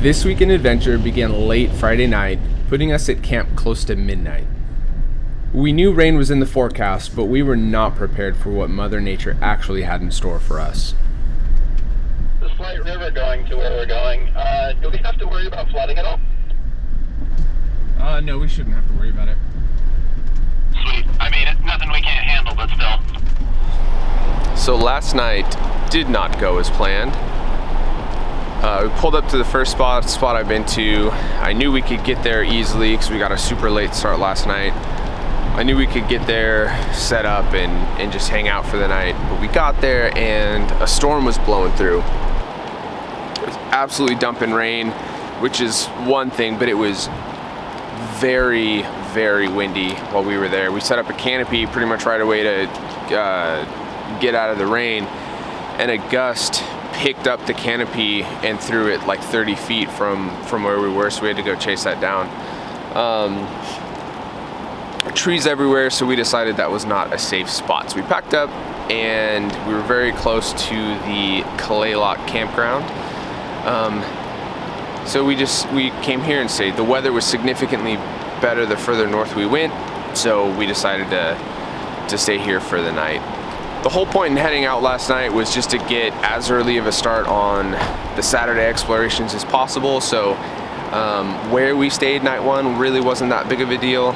This weekend adventure began late Friday night, putting us at camp close to midnight. We knew rain was in the forecast, but we were not prepared for what Mother Nature actually had in store for us. The slight river going to where we're going. Do we have to worry about flooding at all? No, we shouldn't have to worry about it. Sweet. I mean, it's nothing we can't handle, but still. So last night did not go as planned. We pulled up to the first spot I've been to. I knew we could get there easily because we got a super late start last night. I knew we could get there, set up, and just hang out for the night. But we got there and a storm was blowing through. It was absolutely dumping rain, which is one thing, but it was very, very windy while we were there. We set up a canopy pretty much right away to get out of the rain, and a gust picked up the canopy and threw it like 30 feet from where we were, so we had to go chase that down. Trees everywhere, so we decided that was not a safe spot. So we packed up and we were very close to the Kalaloch campground. So we came here and stayed. The weather was significantly better the further north we went, so we decided to stay here for the night. The whole point in heading out last night was just to get as early of a start on the Saturday explorations as possible. So where we stayed night one really wasn't that big of a deal.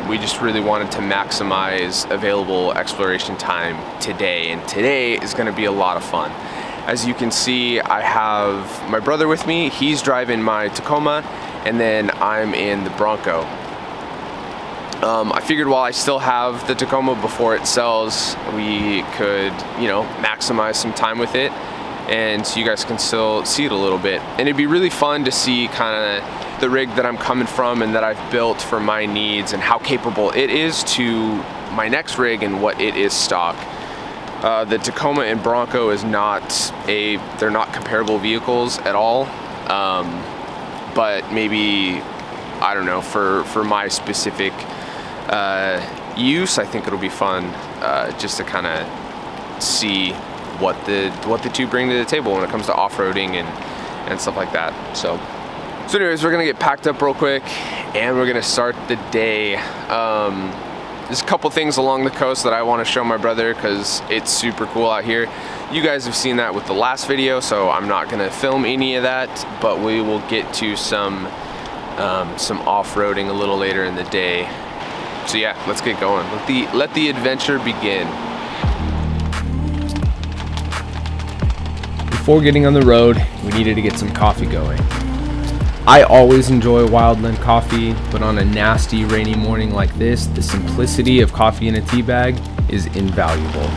We just really wanted to maximize available exploration time today, and today is going to be a lot of fun. As you can see, I have my brother with me. He's driving my Tacoma, and then I'm in the Bronco. I figured while I still have the Tacoma before it sells, we could, maximize some time with it, and so you guys can still see it a little bit. And it'd be really fun to see kind of the rig that I'm coming from and that I've built for my needs and how capable it is to my next rig and what it is stock. The Tacoma and Bronco they're not comparable vehicles at all, but maybe, I don't know, for my specific use, I think it'll be fun just to kind of see what the two bring to the table when it comes to off-roading and stuff like that. So anyways, we're gonna get packed up real quick and we're gonna start the day. There's a couple things along the coast that I want to show my brother because it's super cool out here. You guys have seen that with the last video, so I'm not gonna film any of that, but we will get to some off-roading a little later in the day. So yeah, let's get going. Let the adventure begin. Before getting on the road, we needed to get some coffee going. I always enjoy Wildland coffee, but on a nasty rainy morning like this, the simplicity of coffee in a tea bag is invaluable.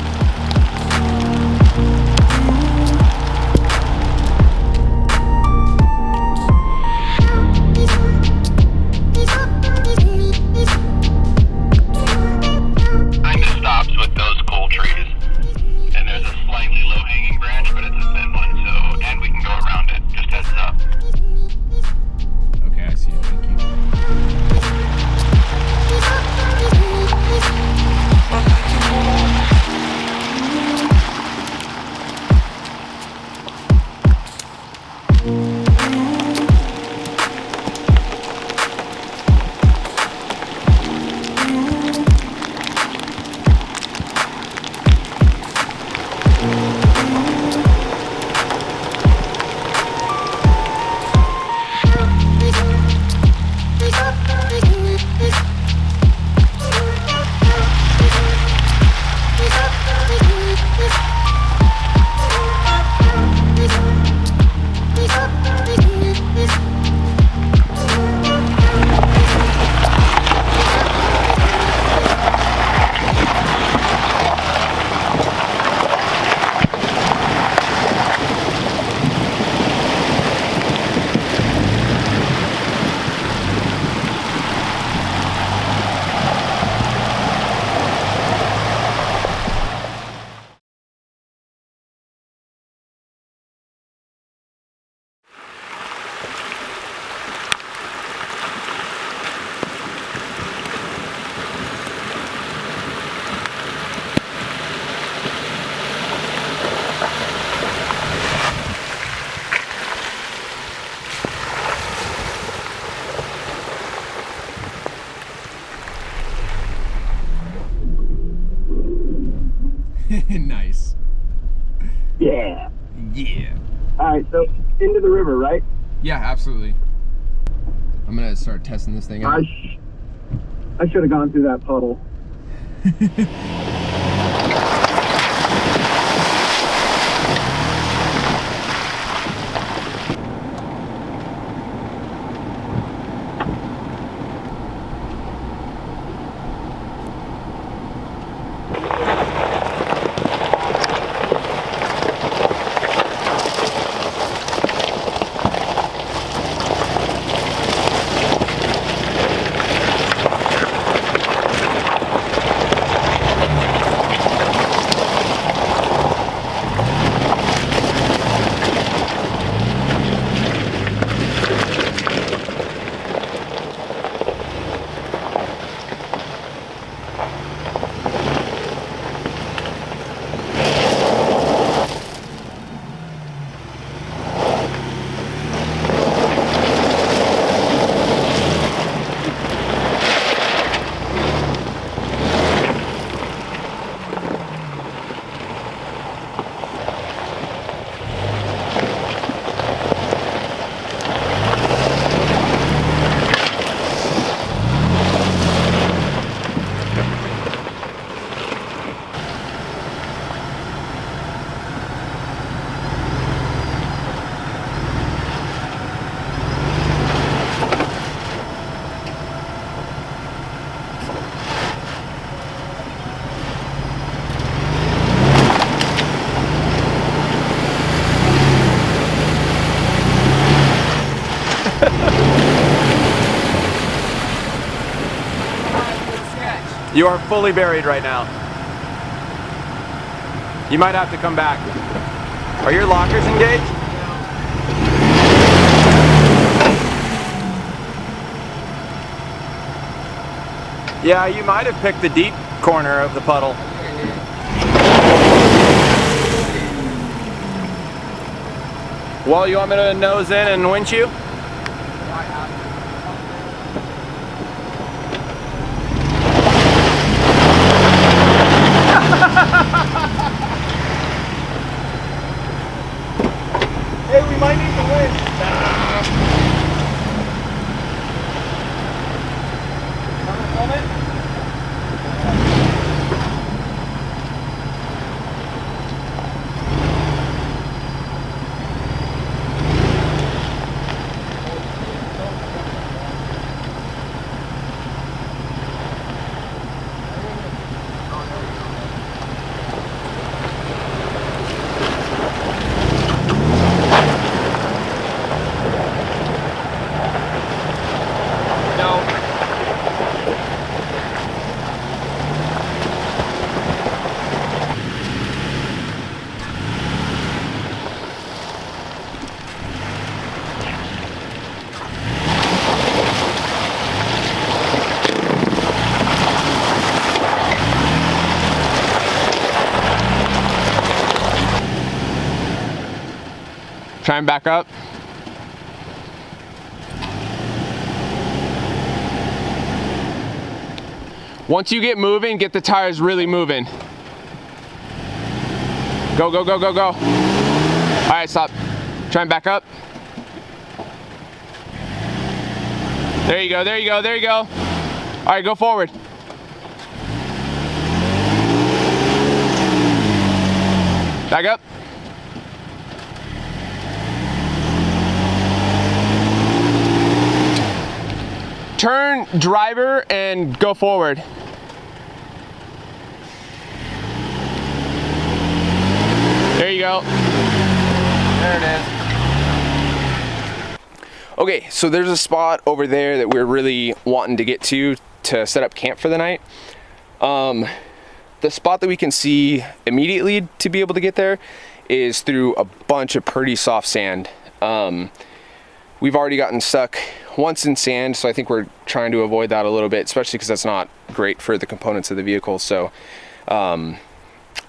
Nice. Yeah. Yeah. All right, so into the river, right? Yeah, absolutely. I'm gonna start testing this thing out. I should have gone through that puddle. You are fully buried right now. You might have to come back. Are your lockers engaged? Yeah, you might have picked the deep corner of the puddle. Well, you want me to nose in and winch you? Hey, we might need the winch. Film it? Try and back up. Once you get moving, get the tires really moving. Go, go, go, go, go. All right, stop. Try and back up. There you go, there you go, there you go. All right, go forward. Back up. Turn driver and go forward. There you go. There it is. Okay, so there's a spot over there that we're really wanting to get to set up camp for the night. The spot that we can see immediately to be able to get there is through a bunch of pretty soft sand. We've already gotten stuck once in sand, so I think we're trying to avoid that a little bit, especially because that's not great for the components of the vehicle. So I'm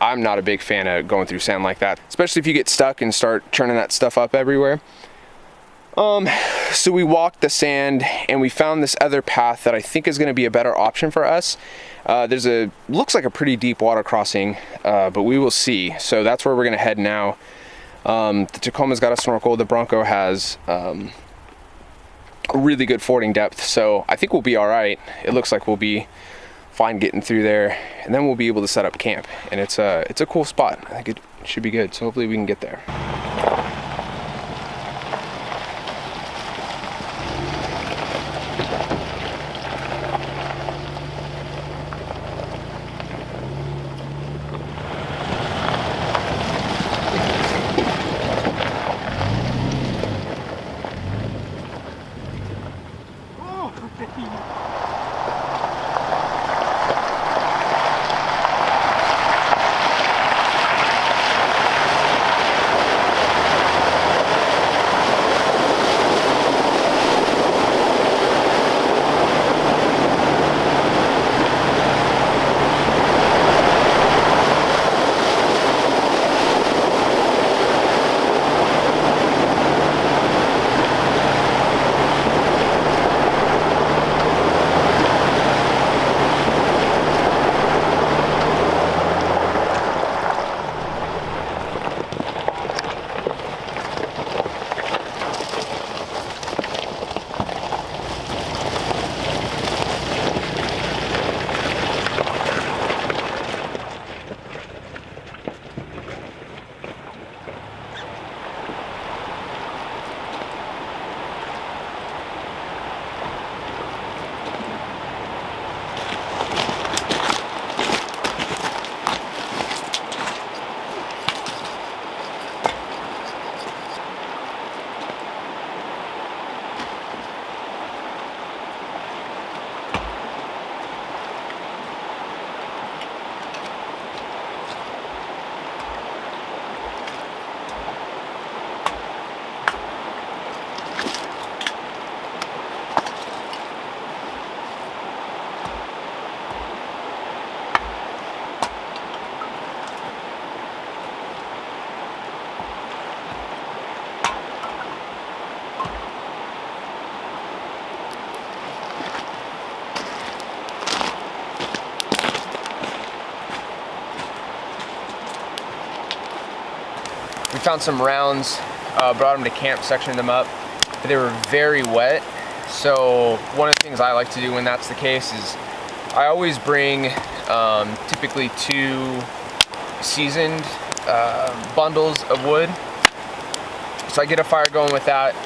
not a big fan of going through sand like that, especially if you get stuck and start churning that stuff up everywhere. So we walked the sand and we found this other path that I think is going to be a better option for us. Looks like a pretty deep water crossing, but we will see. So that's where we're going to head now. The Tacoma's got a snorkel. The Bronco has a really good fording depth, so I think we'll be all right. It looks like we'll be fine getting through there, and then we'll be able to set up camp. And it's a cool spot. I think it should be good. So hopefully we can get there. We found some rounds, brought them to camp, sectioned them up. They were very wet, so one of the things I like to do when that's the case is I always bring typically 2 seasoned bundles of wood. So I get a fire going with that,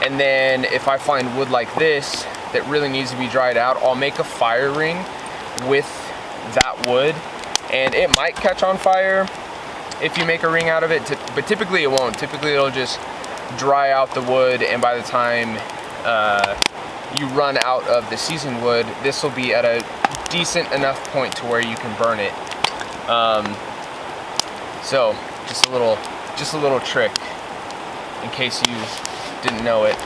and then if I find wood like this that really needs to be dried out, I'll make a fire ring with that wood, and it might catch on fire if you make a ring out of it, but typically it won't. Typically it'll just dry out the wood, and by the time you run out of the seasoned wood, this will be at a decent enough point to where you can burn it. So just a little trick in case you didn't know it.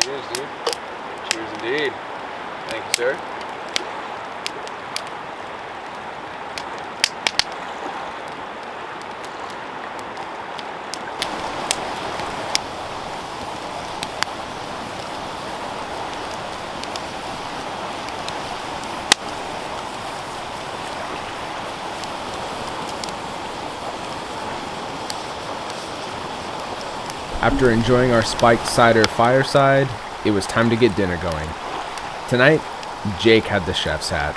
Cheers, dude. Cheers indeed. Thank you, sir. After enjoying our spiked cider fireside, it was time to get dinner going. Tonight, Jake had the chef's hat.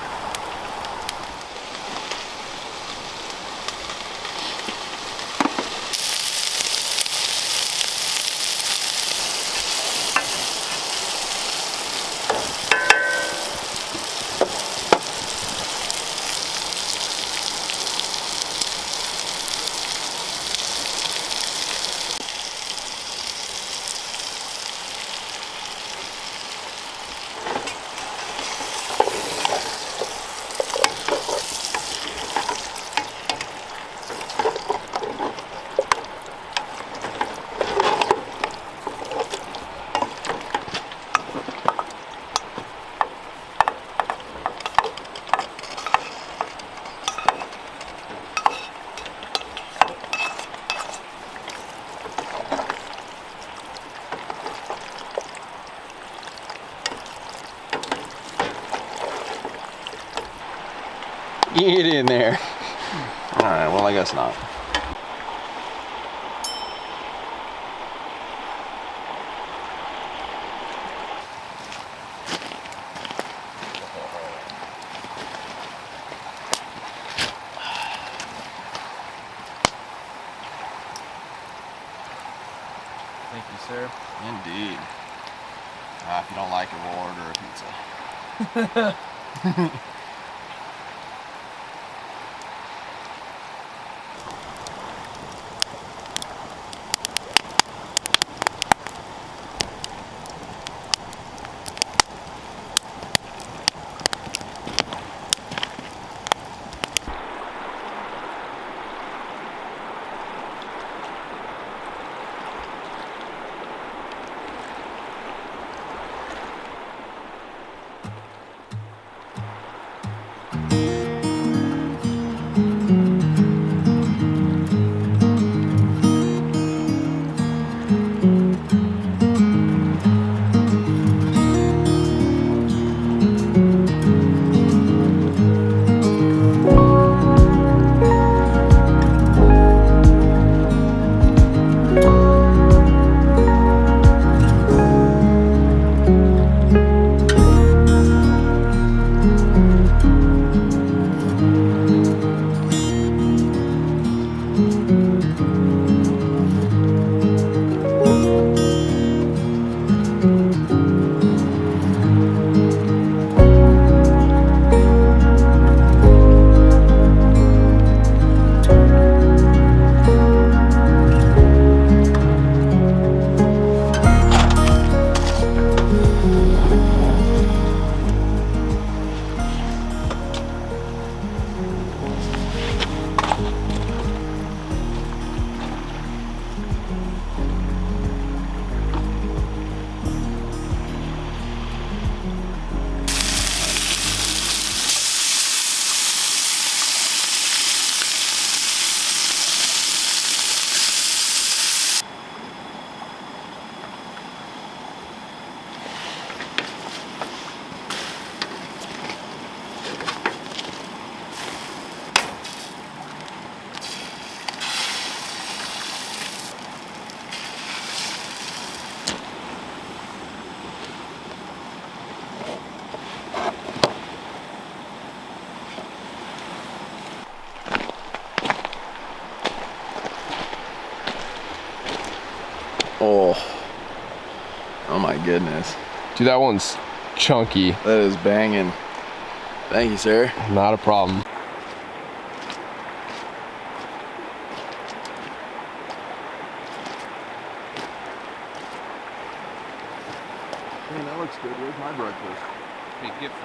Get in there. All right, well, I guess not. Thank you, sir. Indeed. If you don't like it, we'll order a pizza. Oh my goodness. Dude, that one's chunky. That is banging. Thank you, sir. Not a problem. Man, that looks good. Where's my breakfast? Hey, gift.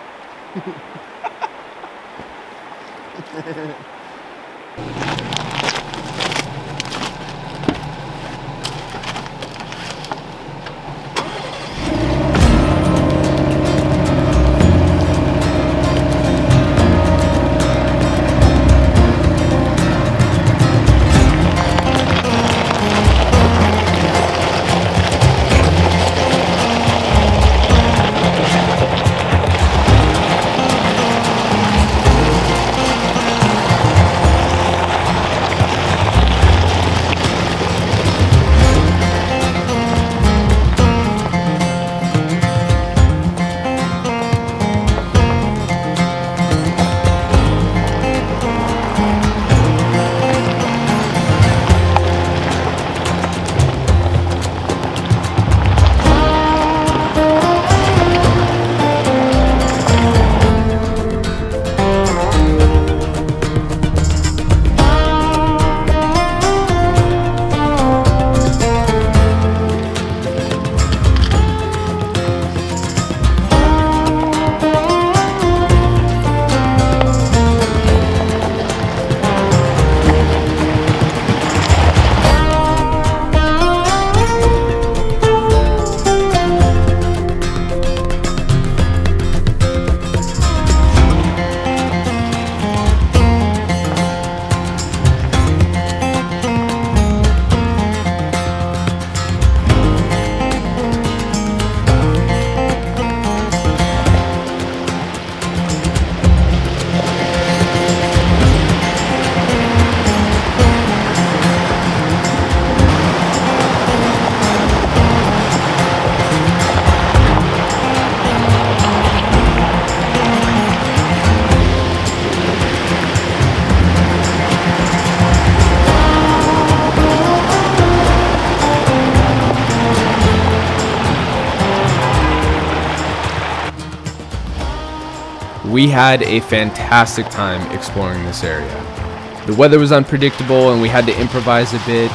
We had a fantastic time exploring this area. The weather was unpredictable and we had to improvise a bit,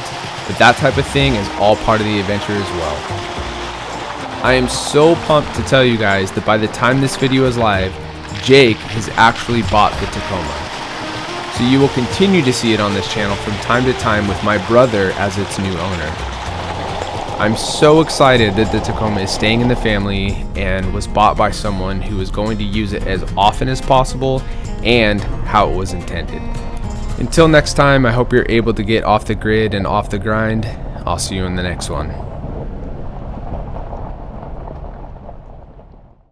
but that type of thing is all part of the adventure as well. I am so pumped to tell you guys that by the time this video is live, Jake has actually bought the Tacoma. So you will continue to see it on this channel from time to time with my brother as its new owner. I'm so excited that the Tacoma is staying in the family and was bought by someone who is going to use it as often as possible and how it was intended. Until next time, I hope you're able to get off the grid and off the grind. I'll see you in the next one.